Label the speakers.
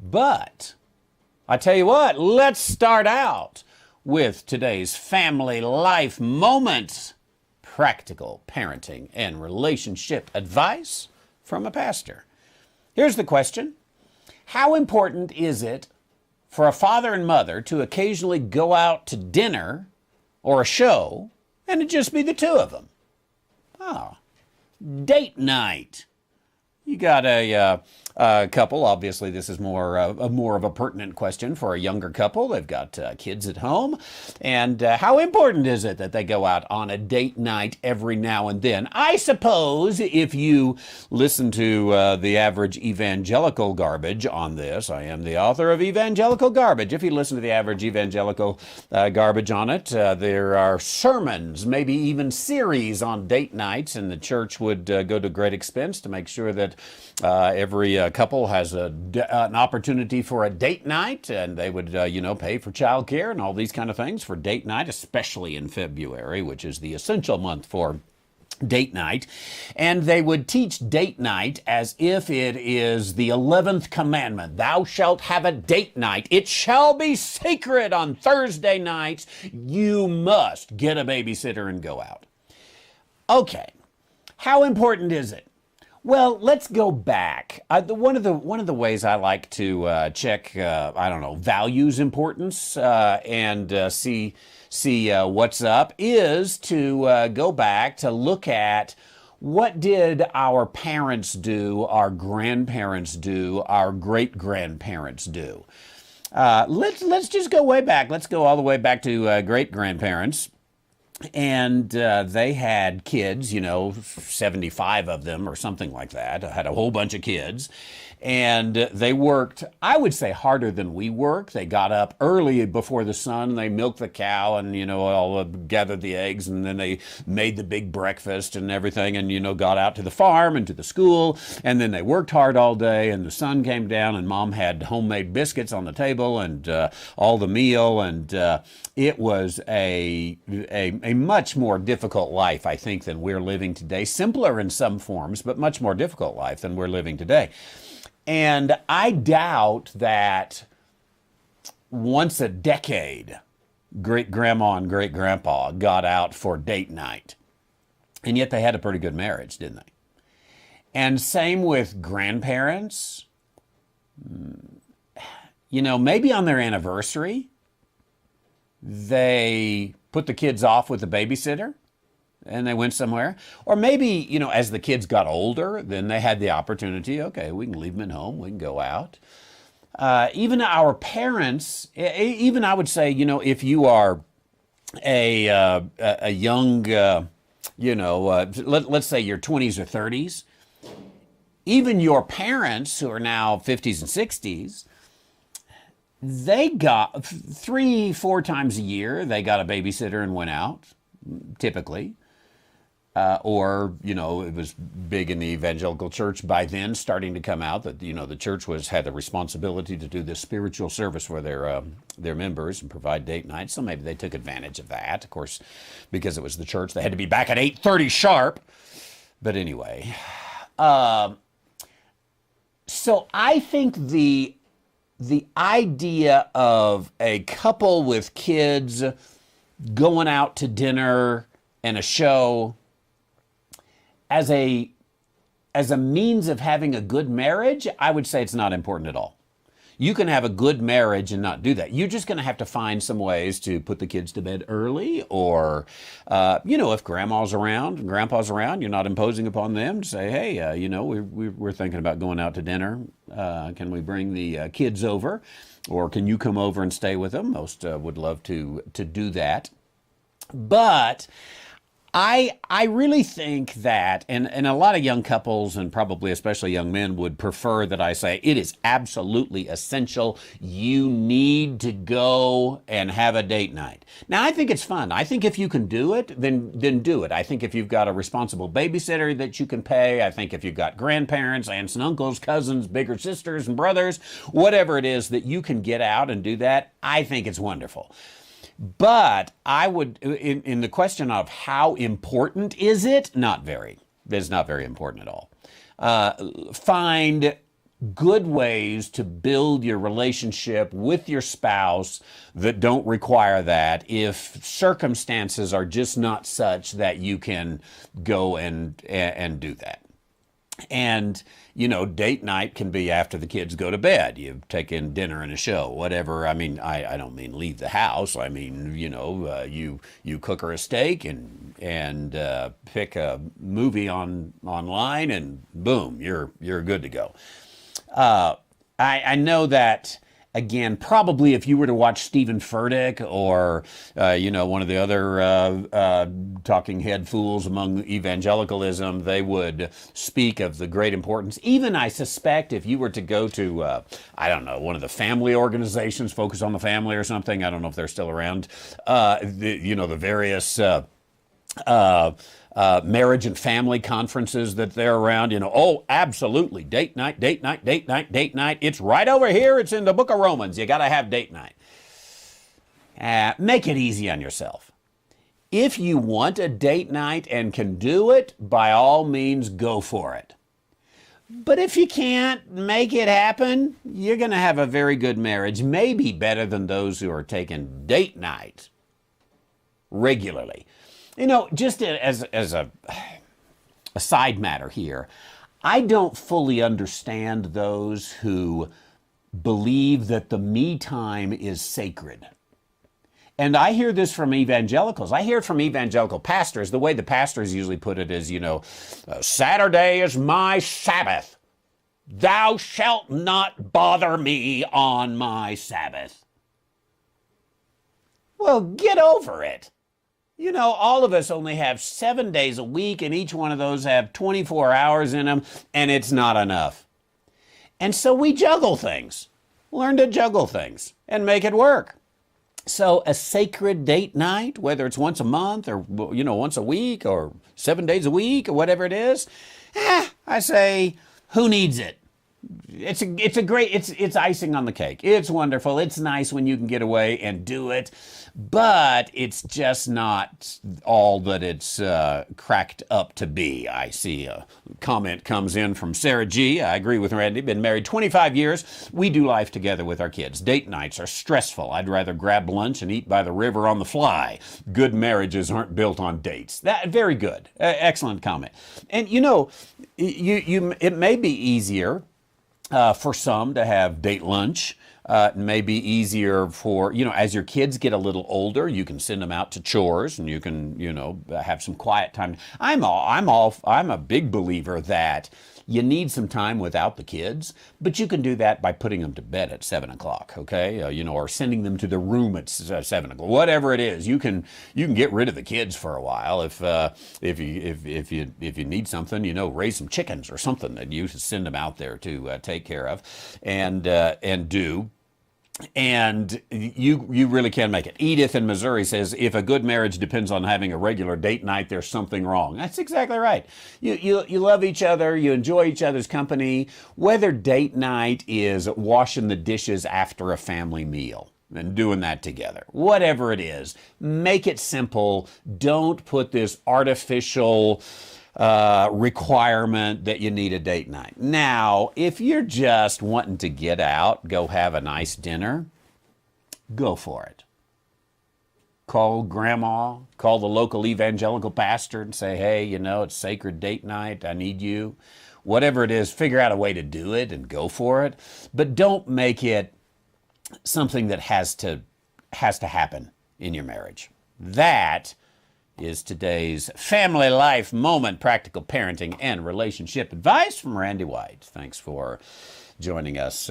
Speaker 1: But I tell you what, let's start out with today's family life moments, practical parenting and relationship advice from a pastor. Here's the question. How important is it for a father and mother to occasionally go out to dinner or a show and it just be the two of them? Oh, date night. You got a couple. Obviously, this is more of a pertinent question for a younger couple. They've got kids at home. And how important is it that they go out on a date night every now and then? I suppose if you listen to the average evangelical garbage on this, I am the author of Evangelical Garbage. If you listen to the average evangelical garbage on it, there are sermons, maybe even series on date nights, and the church would go to great expense to make sure that every couple has an opportunity for a date night, and they would, pay for childcare and all these kind of things for date night, especially in February, which is the essential month for date night. And they would teach date night as if it is the 11th commandment. Thou shalt have a date night. It shall be sacred on Thursday nights. You must get a babysitter and go out. Okay, how important is it? Well, let's go back. One of the ways I like to check, values importance and see what's up is to go back to look at what did our parents do, our grandparents do, our great-grandparents do. Let's just go way back. Let's go all the way back to great-grandparents. And they had kids, 75 of them or something like that, had a whole bunch of kids. And they worked, I would say, harder than we work. They got up early before the sun. They milked the cow and, all gathered the eggs. And then they made the big breakfast and everything and, got out to the farm and to the school. And then they worked hard all day and the sun came down and Mom had homemade biscuits on the table and all the meal. And it was a much more difficult life, I think, than we're living today. Simpler in some forms, but much more difficult life than we're living today. And I doubt that once a decade, great-grandma and great-grandpa got out for date night. And yet they had a pretty good marriage, didn't they? And same with grandparents. Maybe on their anniversary, they put the kids off with a babysitter and they went somewhere. Or maybe, as the kids got older, then they had the opportunity, okay, we can leave them at home, we can go out. Even our parents, even I would say, if you are a young, let's say your 20s or 30s, even your parents who are now 50s and 60s, they got 3-4 times a year, they got a babysitter and went out, typically. Or it was big in the evangelical church by then, starting to come out that, the church had the responsibility to do this spiritual service for their members and provide date nights. So maybe they took advantage of that. Of course, because it was the church, they had to be back at 8:30 sharp. But anyway, so I think the idea of a couple with kids going out to dinner and a show as a means of having a good marriage, I would say it's not important at all. You can have a good marriage and not do that. You're just going to have to find some ways to put the kids to bed early, or, if grandma's around and grandpa's around, you're not imposing upon them to say, hey, we're thinking about going out to dinner. Can we bring the kids over? Or can you come over and stay with them? Most would love to do that. But I really think that, and a lot of young couples, and probably especially young men, would prefer that I say it is absolutely essential. You need to go and have a date night. Now, I think it's fun. I think if you can do it, then do it. I think if you've got a responsible babysitter that you can pay, I think if you've got grandparents, aunts and uncles, cousins, bigger sisters and brothers, whatever it is that you can get out and do that, I think it's wonderful. But I would, in the question of how important is it, not very. It's not very important at all. Find good ways to build your relationship with your spouse that don't require that if circumstances are just not such that you can go and do that. And, date night can be after the kids go to bed. You take in dinner and a show, whatever. I mean, I don't mean leave the house. I mean, you cook her a steak and pick a movie online, and boom, you're good to go. I know that, again, probably if you were to watch Stephen Furtick or, one of the other talking head fools among evangelicalism, they would speak of the great importance. Even, I suspect, if you were to go to, one of the family organizations, Focus on the Family or something, I don't know if they're still around, the various marriage and family conferences that they're around, oh, absolutely, date night, date night, date night, date night. It's right over here. It's in the book of Romans. You got to have date night. Make it easy on yourself. If you want a date night and can do it, by all means, go for it. But if you can't make it happen, you're going to have a very good marriage, maybe better than those who are taking date night regularly. Just as a side matter here, I don't fully understand those who believe that the me time is sacred. And I hear this from evangelicals. I hear it from evangelical pastors. The way the pastors usually put it is, Saturday is my Sabbath. Thou shalt not bother me on my Sabbath. Well, get over it. All of us only have 7 days a week, and each one of those have 24 hours in them, and it's not enough. And so we juggle things. Learn to juggle things and make it work. So a sacred date night, whether it's once a month or, once a week or 7 days a week or whatever it is, I say, who needs it? It's icing on the cake. It's wonderful. It's nice when you can get away and do it, but it's just not all that it's cracked up to be. I see a comment comes in from Sarah G. I agree with Randy. Been married 25 years. We do life together with our kids. Date nights are stressful. I'd rather grab lunch and eat by the river on the fly. Good marriages aren't built on dates. That very good. Excellent comment. And it may be easier for some to have date lunch. It may be easier for, as your kids get a little older, you can send them out to chores and you can, have some quiet time. I'm a big believer that you need some time without the kids, but you can do that by putting them to bed at 7 o'clock, okay? Or sending them to the room at 7 o'clock. Whatever it is, you can get rid of the kids for a while if you need something, raise some chickens or something that you send them out there to take care of and do. And you really can make it. Edith in Missouri says, if a good marriage depends on having a regular date night, there's something wrong. That's exactly right. You love each other. You enjoy each other's company. Whether date night is washing the dishes after a family meal and doing that together, whatever it is, make it simple. Don't put this artificial requirement that you need a date night. Now, if you're just wanting to get out, go have a nice dinner, go for it. Call grandma, call the local evangelical pastor and say, hey, it's sacred date night, I need you. Whatever it is, figure out a way to do it and go for it. But don't make it something that has to happen in your marriage. That is today's family life moment, practical parenting and relationship advice from Randy White. Thanks for joining us